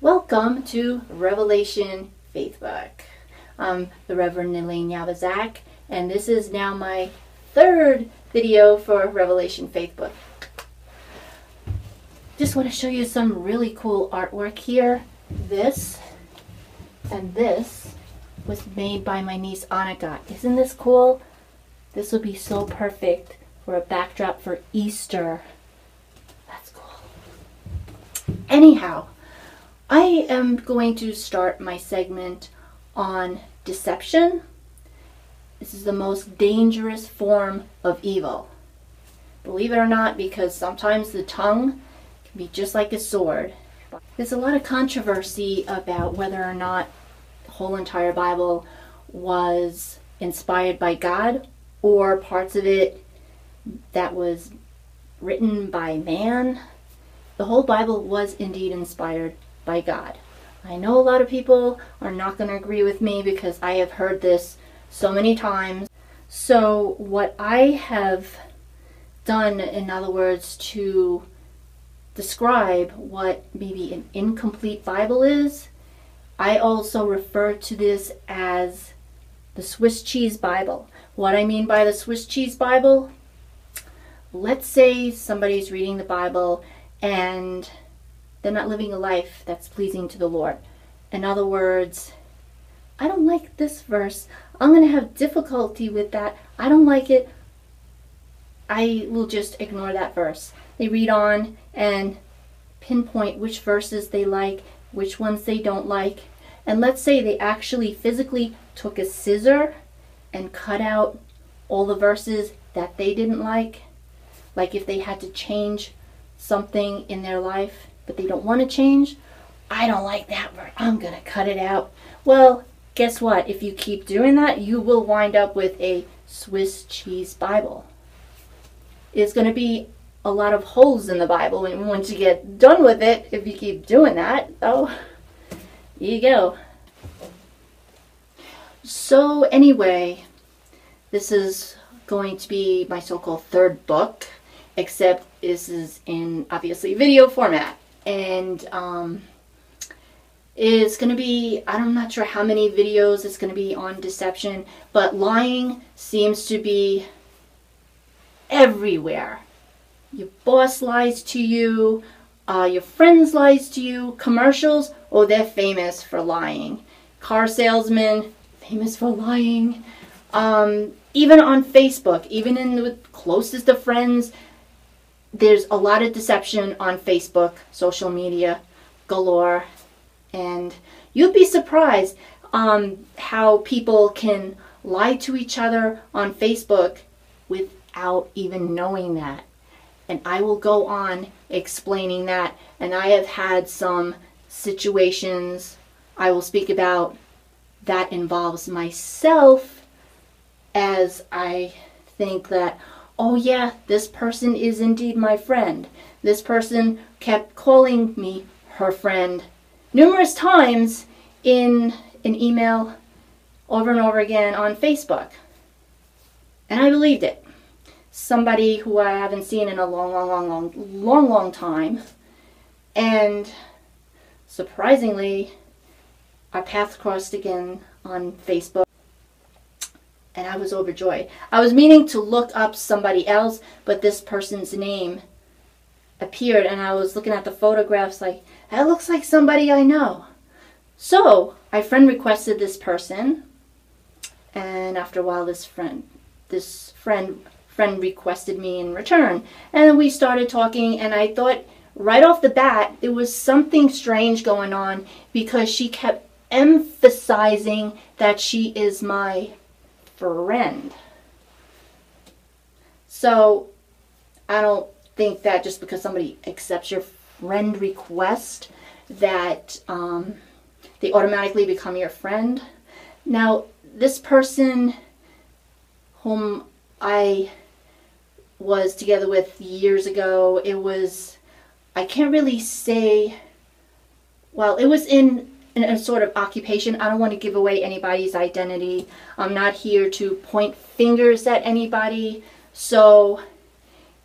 Welcome to Revelation Faithbook. I'm the Reverend Elaine Yabazak, and this is now my third video for Revelation Faithbook. Just want to show you some really cool artwork here. This and this was made by my niece Annika. Isn't this cool? This would be so perfect for a backdrop for Easter. That's cool. Anyhow, I am going to start my segment on deception. This is the most dangerous form of evil. Believe it or not, because sometimes the tongue can be just like a sword. There's a lot of controversy about whether or not the whole entire Bible was inspired by God or parts of it that was written by man. The whole Bible was indeed inspired by God. I know a lot of people are not going to agree with me because I have heard this so many times. So what I have done, in other words, to describe what maybe an incomplete Bible is, I also refer to this as the Swiss cheese Bible. What I mean by the Swiss cheese Bible, let's say somebody's reading the Bible and they're not living a life that's pleasing to the Lord. In other words, I don't like this verse. I'm going to have difficulty with that. I don't like it. I will just ignore that verse. They read on and pinpoint which verses they like, which ones they don't like. And let's say they actually physically took a scissor and cut out all the verses that they didn't like if they had to change something in their life, but they don't want to change. I don't like that word. I'm going to cut it out. Well, guess what? If you keep doing that, you will wind up with a Swiss cheese Bible. It's going to be a lot of holes in the Bible, and once you get done with it, if you keep doing that, oh, here you go. So anyway, this is going to be my so-called third book, except this is in obviously video format. And it's going to be, I'm not sure how many videos it's going to be on deception, but lying seems to be everywhere. Your boss lies to you, your friends lies to you, commercials, oh, they're famous for lying. Car salesmen, famous for lying. Even on Facebook, even in the closest of friends, there's a lot of deception on Facebook, social media galore, and you'd be surprised how people can lie to each other on Facebook without even knowing that. And I will go on explaining that, and I have had some situations I will speak about that involves myself, as I think that, oh yeah, this person is indeed my friend. This person kept calling me her friend numerous times in an email over and over again on Facebook. And I believed it. Somebody who I haven't seen in a long time. And surprisingly, our paths crossed again on Facebook. And I was overjoyed. I was meaning to look up somebody else, but this person's name appeared, and I was looking at the photographs like, that looks like somebody I know. So I friend requested this person, and after a while this friend requested me in return. And then we started talking, and I thought right off the bat there was something strange going on, because she kept emphasizing that she is my friend. So I don't think that just because somebody accepts your friend request that they automatically become your friend. Now, this person whom I was together with years ago, it was, I can't really say, well, it was in a sort of occupation. I don't want to give away anybody's identity. I'm not here to point fingers at anybody. So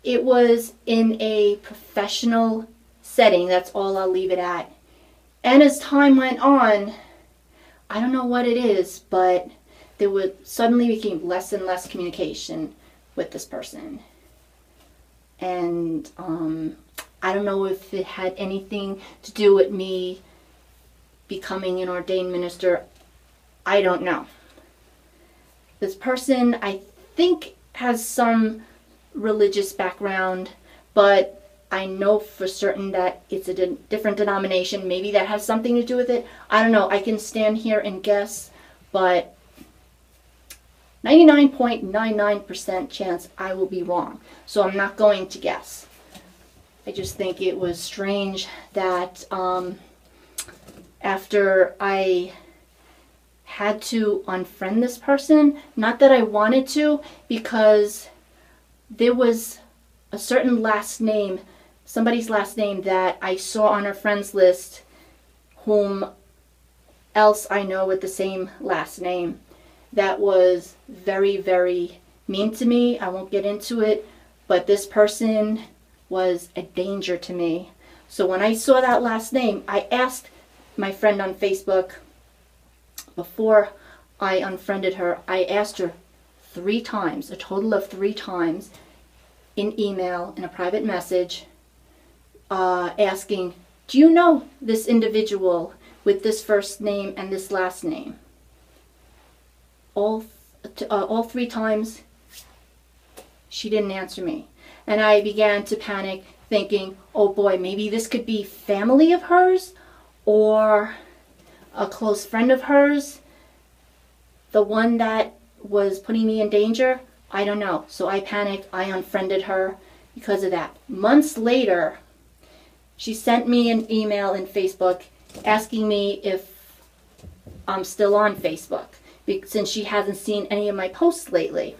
it was in a professional setting. That's all I'll leave it at. And as time went on, I don't know what it is, but there suddenly became less and less communication with this person. And I don't know if it had anything to do with me becoming an ordained minister. I don't know. This person, I think, has some religious background, but I know for certain that it's a different denomination. Maybe that has something to do with it. I don't know. I can stand here and guess, but 99.99% chance I will be wrong. So I'm not going to guess. I just think it was strange that after I had to unfriend this person, not that I wanted to, because there was a certain last name, somebody's last name that I saw on her friends list, whom else I know with the same last name, that was very, very mean to me. I won't get into it, but this person was a danger to me. So when I saw that last name, I asked my friend on Facebook, before I unfriended her, I asked her 3 times, a total of 3 times, in email, in a private message, asking, do you know this individual with this first name and this last name? All 3 times, she didn't answer me. And I began to panic, thinking, oh boy, maybe this could be family of hers, or a close friend of hers, the one that was putting me in danger. I don't know. So I panicked. I unfriended her because of that. Months later, she sent me an email in Facebook asking me if I'm still on Facebook, since she hasn't seen any of my posts lately.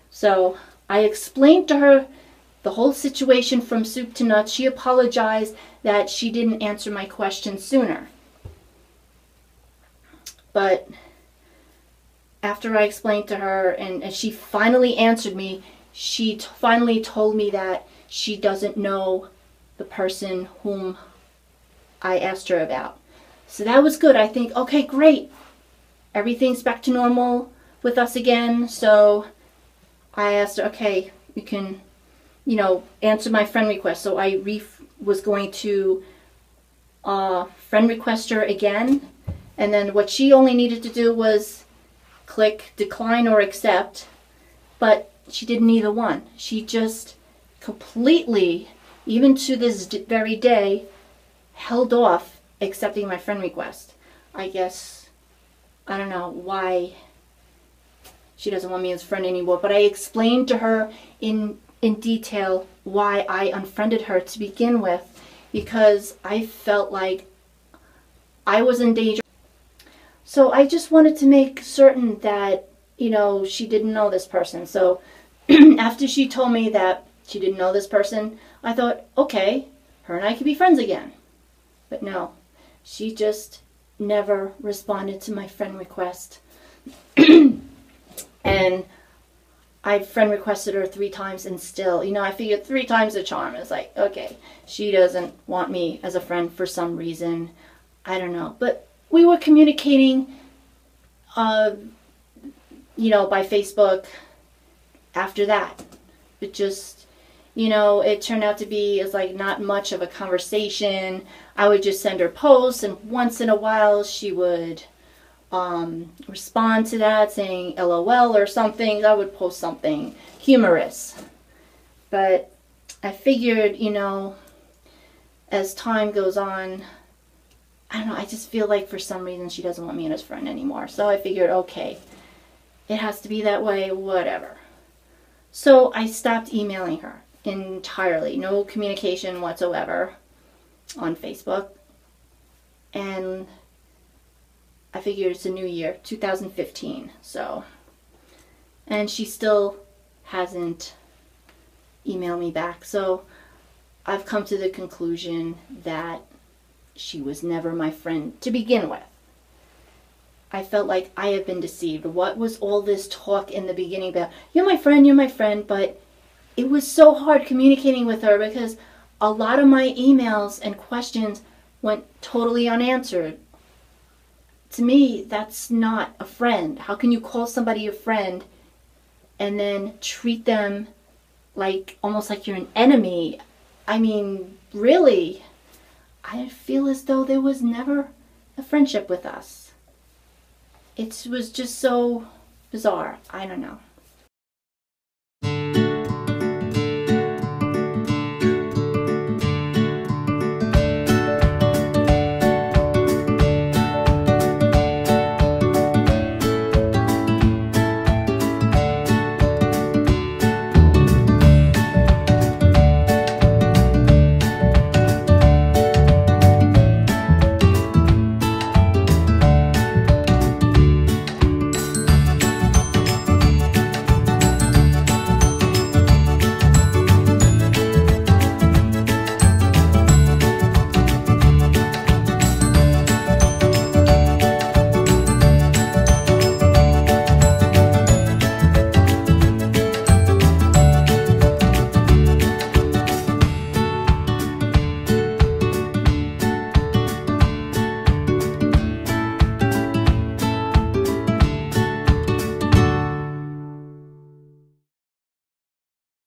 So I explained to her the whole situation from soup to nuts. She apologized that she didn't answer my question sooner. But after I explained to her and she finally answered me, she finally told me that she doesn't know the person whom I asked her about. So that was good. I think, okay, great. Everything's back to normal with us again. So I asked her, okay, you can, answer my friend request. So I was going to friend request her again. And then what she only needed to do was click decline or accept, but she did neither one. She just completely, even to this very day, held off accepting my friend request. I guess, I don't know why she doesn't want me as a friend anymore, but I explained to her in detail why I unfriended her to begin with, because I felt like I was in danger. So I just wanted to make certain that, she didn't know this person. So after she told me that she didn't know this person, I thought, okay, her and I could be friends again. But no, she just never responded to my friend request. And I friend requested her 3 times and still, I figured 3 times the charm. It's like, okay, she doesn't want me as a friend for some reason. I don't know. But we were communicating, by Facebook after that. But just, it turned out to be not much of a conversation. I would just send her posts, and once in a while she would respond to that saying LOL or something. I would post something humorous. But I figured, as time goes on, I don't know, I just feel like for some reason she doesn't want me as a friend anymore. So I figured, okay, it has to be that way, whatever. So I stopped emailing her entirely. No communication whatsoever on Facebook. And I figured it's a new year, 2015. So, and she still hasn't emailed me back. So I've come to the conclusion that she was never my friend to begin with. I felt like I have been deceived. What was all this talk in the beginning about, you're my friend, but it was so hard communicating with her because a lot of my emails and questions went totally unanswered. To me, that's not a friend. How can you call somebody a friend and then treat them like almost like you're an enemy? I mean, really, I feel as though there was never a friendship with us. It was just so bizarre. I don't know.